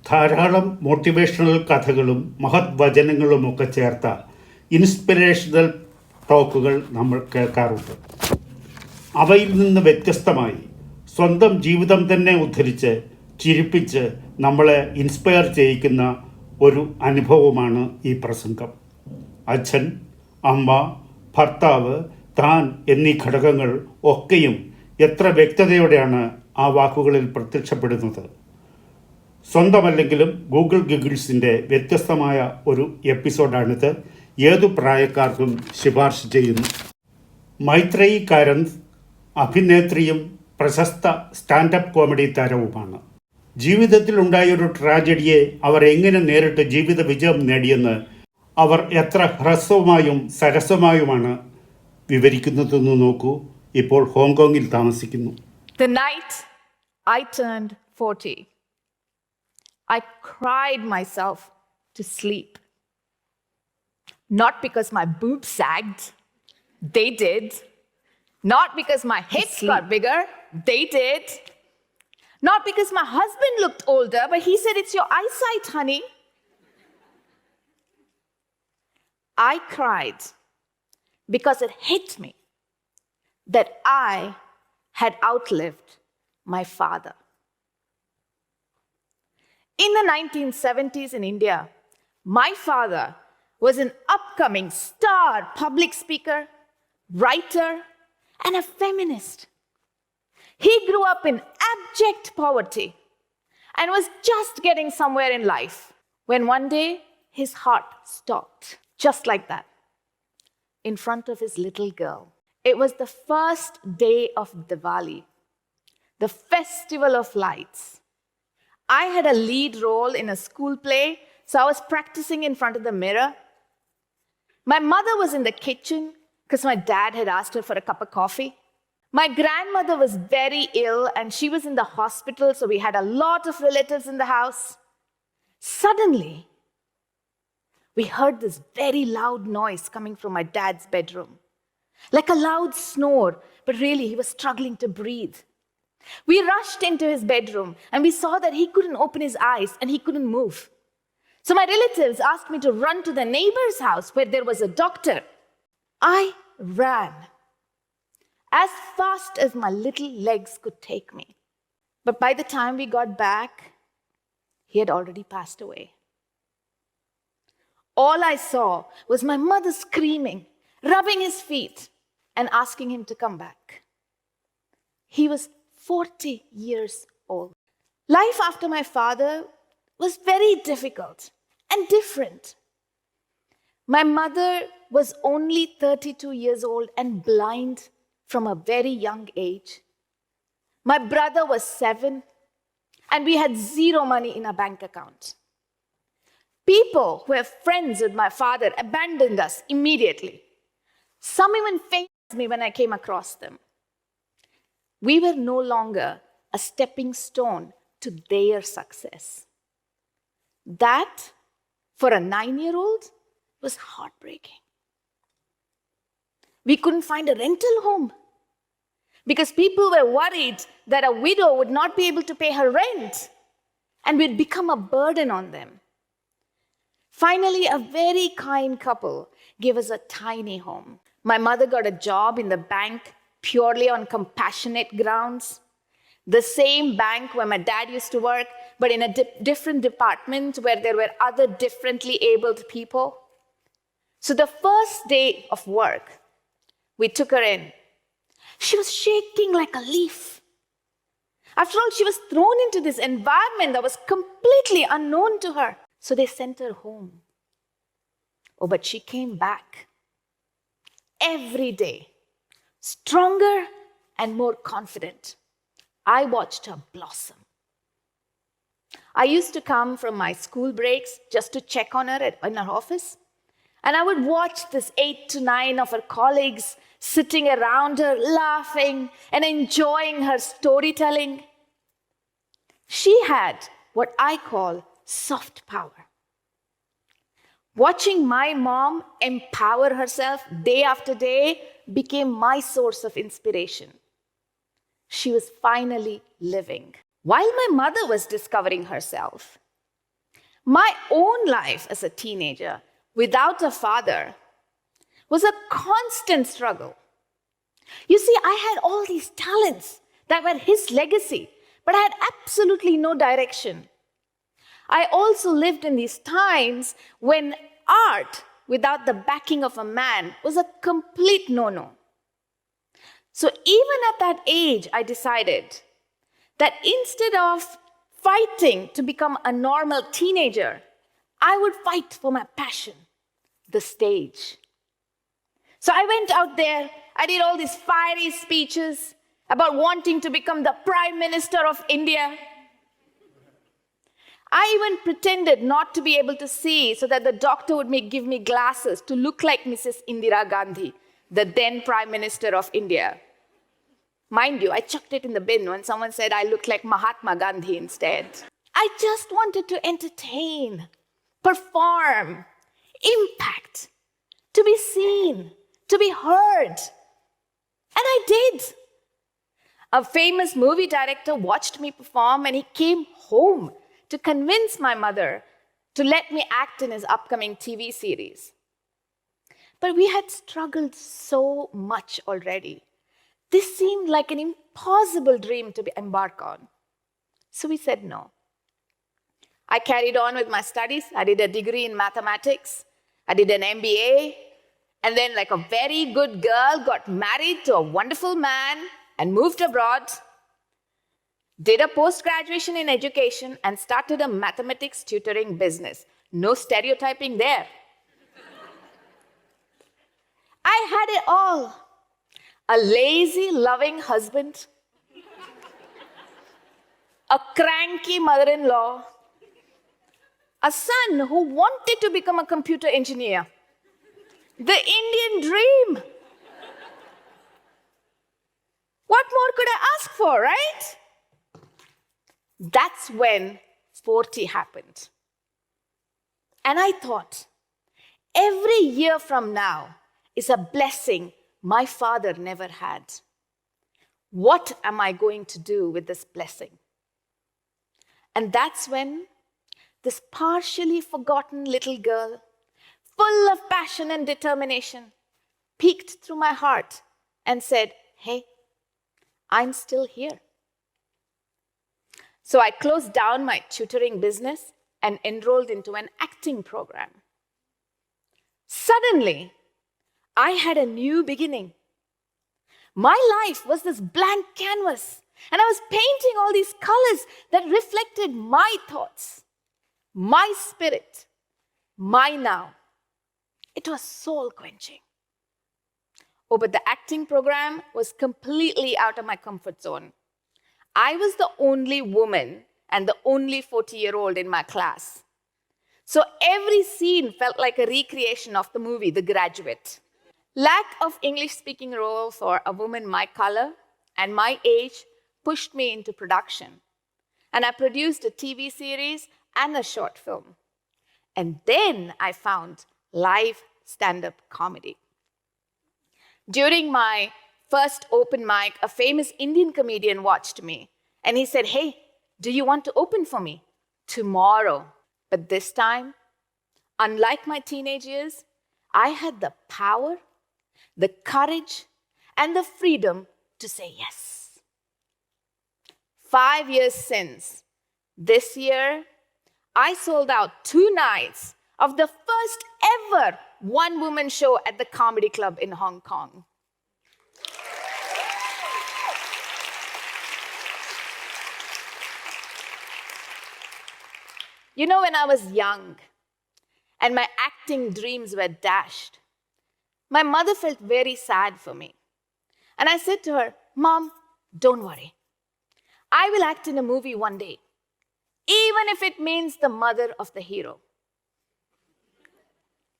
ധാരാളം മോട്ടിവേഷണൽ കഥകളും മഹത് വചനങ്ങളുമൊക്കെ ചേർത്ത ഇൻസ്പിറേഷണൽ ടോക്കുകൾ നമ്മൾ കേൾക്കാറുണ്ട്. അവയിൽ നിന്ന് വ്യത്യസ്തമായി സ്വന്തം ജീവിതം തന്നെ ഉദ്ധരിച്ച് ചിരിപ്പിച്ച് നമ്മളെ ഇൻസ്പയർ ചെയ്യിക്കുന്ന ഒരു അനുഭവമാണ് ഈ പ്രസംഗം. അച്ഛൻ, അമ്മ, ഭർത്താവ്, താൻ എന്നീ ഘടകങ്ങൾ ഒക്കെയും എത്ര വ്യക്തതയോടെയാണ് ആ വാക്കുകളിൽ പ്രത്യക്ഷപ്പെടുന്നത്. സ്വന്തമല്ലെങ്കിലും ഗൂഗിൾ ഗിഗിൾസിൻ്റെ വ്യത്യസ്തമായ ഒരു എപ്പിസോഡാണിത്. ഏതു പ്രായക്കാർക്കും ശുപാർശ ചെയ്യുന്നു. മൈത്രേയി കാരന്ത് അഭിനേത്രിയും പ്രശസ്ത സ്റ്റാൻഡപ്പ് കോമഡി താരവുമാണ്. ജീവിതത്തിൽ ഉണ്ടായൊരു ട്രാജഡിയെ അവർ എങ്ങനെ നേരിട്ട് ജീവിത വിജയം നേടിയെന്ന് അവർ എത്ര ഹ്രസ്വമായും സരസമായുമാണ് വിവരിക്കുന്നതെന്ന് നോക്കൂ. ഇപ്പോൾ ഹോങ്കോങ്ങിൽ താമസിക്കുന്നു. The night I turned 40, I cried myself to sleep. Not because my boobs sagged, they did. Not because my hips got bigger, they did. Not because my husband looked older, but he said, "It's your eyesight, honey." I cried because it hit me that I had outlived my father. In the 1970s in India, my father was an upcoming star public speaker, writer, and a feminist. He grew up in abject poverty and was just getting somewhere in life when one day his heart stopped, just like that, in front of his little girl. It was the first day of Diwali, the festival of lights. I had a lead role in a school play, so I was practicing in front of the mirror. My mother was in the kitchen because my dad had asked her for a cup of coffee. My grandmother was very ill and she was in the hospital, so we had a lot of relatives in the house. Suddenly, we heard this very loud noise coming from my dad's bedroom. Like a loud snore, but really he was struggling to breathe. We rushed into his bedroom and we saw that he couldn't open his eyes and he couldn't move. So my relatives asked me to run to the neighbor's house where there was a doctor. I ran as fast as my little legs could take me. But by the time we got back, he had already passed away. All I saw was my mother screaming, rubbing his feet, and asking him to come back. He was 40 years old. Life after my father was very difficult and different. My mother was only 32 years old and blind from a very young age. My brother was 7, and we had zero money in our bank account. People who were friends with my father abandoned us immediately. Some even failed me when I came across them. We were no longer a stepping stone to their success. That, for a 9-year-old, was heartbreaking. We couldn't find a rental home because people were worried that a widow would not be able to pay her rent and we'd become a burden on them. Finally, a very kind couple gave us a tiny home. My mother got a job in the bank purely on compassionate grounds. The same bank where my dad used to work, but in a different department where there were other differently abled people. So the first day of work, we took her in. She was shaking like a leaf. After all, she was thrown into this environment that was completely unknown to her. So they sent her home. Oh, but she came back every day, stronger and more confident. I watched her blossom. I used to come from my school breaks just to check on her in her office. And I would watch this 8 to 9 of her colleagues sitting around her, laughing and enjoying her storytelling. She had what I call soft power. Watching my mom empower herself day after day became my source of inspiration. She was finally living. While my mother was discovering herself, My own life as a teenager without a father was a constant struggle. You see, I had all these talents that were his legacy, but I had absolutely no direction. I also lived in these times when art without the backing of a man was a complete no-no. So even at that age, I decided that instead of fighting to become a normal teenager, I would fight for my passion, the stage. So I went out there, I did all these fiery speeches about wanting to become the Prime Minister of India. I even pretended not to be able to see so that the doctor would give me glasses to look like Mrs. Indira Gandhi, the then Prime Minister of India. Mind you, I chucked it in the bin when someone said I looked like Mahatma Gandhi instead. I just wanted to entertain, perform, impact, to be seen, to be heard. And I did. A famous movie director watched me perform and he came home to convince my mother to let me act in his upcoming TV series. But we had struggled so much already. This seemed like an impossible dream to embark on. So we said no. I carried on with my studies. I did a degree in mathematics. I did an MBA. And then, like a very good girl, got married to a wonderful man and moved abroad. Did a post-graduation in education and started a mathematics tutoring business. No stereotyping there. I had it all. A lazy, loving husband, a cranky mother-in-law, a son who wanted to become a computer engineer. The Indian dream. What more could I ask for, right? That's when 40 happened. And I thought, every year from now is a blessing my father never had. What am I going to do with this blessing? And that's when this partially forgotten little girl, full of passion and determination, peeked through my heart and said, "Hey, I'm still here." So I closed down my tutoring business and enrolled into an acting program. Suddenly, I had a new beginning. My life was this blank canvas, and I was painting all these colors that reflected my thoughts, my spirit, my now. It was soul-quenching. Oh, but the acting program was completely out of my comfort zone. I was the only woman and the only 40-year-old in my class. So every scene felt like a recreation of the movie, The Graduate. Lack of English-speaking role for a woman my color and my age pushed me into production. And I produced a TV series and a short film. And then I found live stand-up comedy. During my first open mic, a famous Indian comedian watched me. And he said, "Hey, do you want to open for me?" Tomorrow. But this time, unlike my teenage years, I had the power, the courage, and the freedom to say yes. 5 years since, this year, I sold out 2 nights of the first ever one-woman show at the Comedy Club in Hong Kong. You know, when I was young and my acting dreams were dashed, my mother felt very sad for me. And I said to her, "Mom, don't worry. I will act in a movie one day, even if it means the mother of the hero."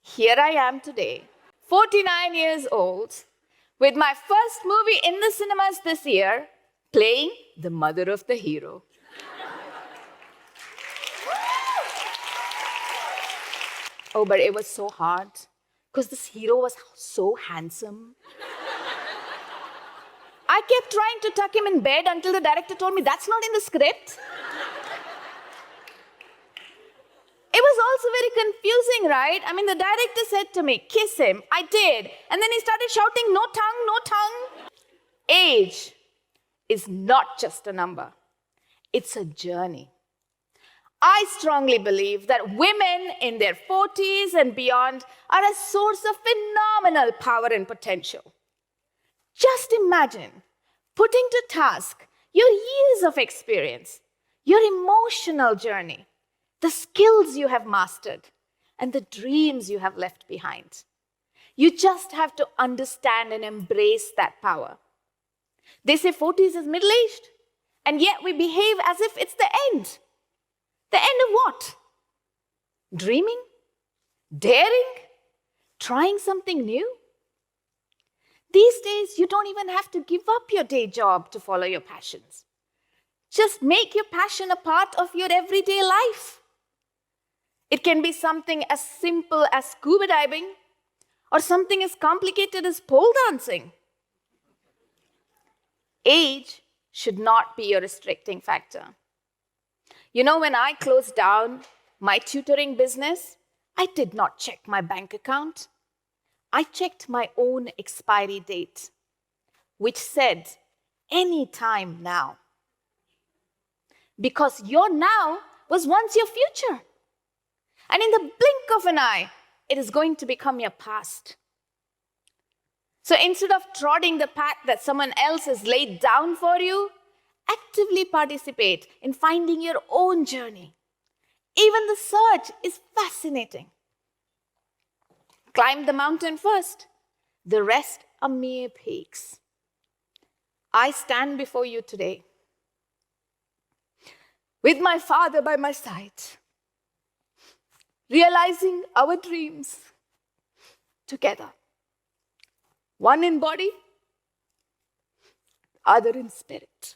Here I am today, 49 years old, with my first movie in the cinemas this year, playing the mother of the hero. Oh, but it was so hard, because this hero was so handsome. I kept trying to tuck him in bed until the director told me, "That's not in the script." It also very confusing, right? I mean, the director said to me, kiss him. I did. And then he started shouting, no tongue, no tongue. Age is not just a number. It's a journey. I strongly believe that women in their 40s and beyond are a source of phenomenal power and potential. Just imagine putting to task your years of experience, your emotional journey, the skills you have mastered, and the dreams you have left behind. You just have to understand and embrace that power. They say 40s is middle-aged, and yet we behave as if it's the end. The end of what? Dreaming? Daring? Trying something new? These days, you don't even have to give up your day job to follow your passions. Just make your passion a part of your everyday life. It can be something as simple as scuba diving or something as complicated as pole dancing. Age should not be a restricting factor. You know, when I closed down my tutoring business, I did not check my bank account. I checked my own expiry date, which said, any time now. Because your now was once your future. And in the blink of an eye, it is going to become your past. So instead of trotting the path that someone else has laid down for you, actively participate in finding your own journey. Even the search is fascinating. Climb the mountain first. The rest are mere peaks. I stand before you today with my father by my side, realizing our dreams together. One in body, other in spirit.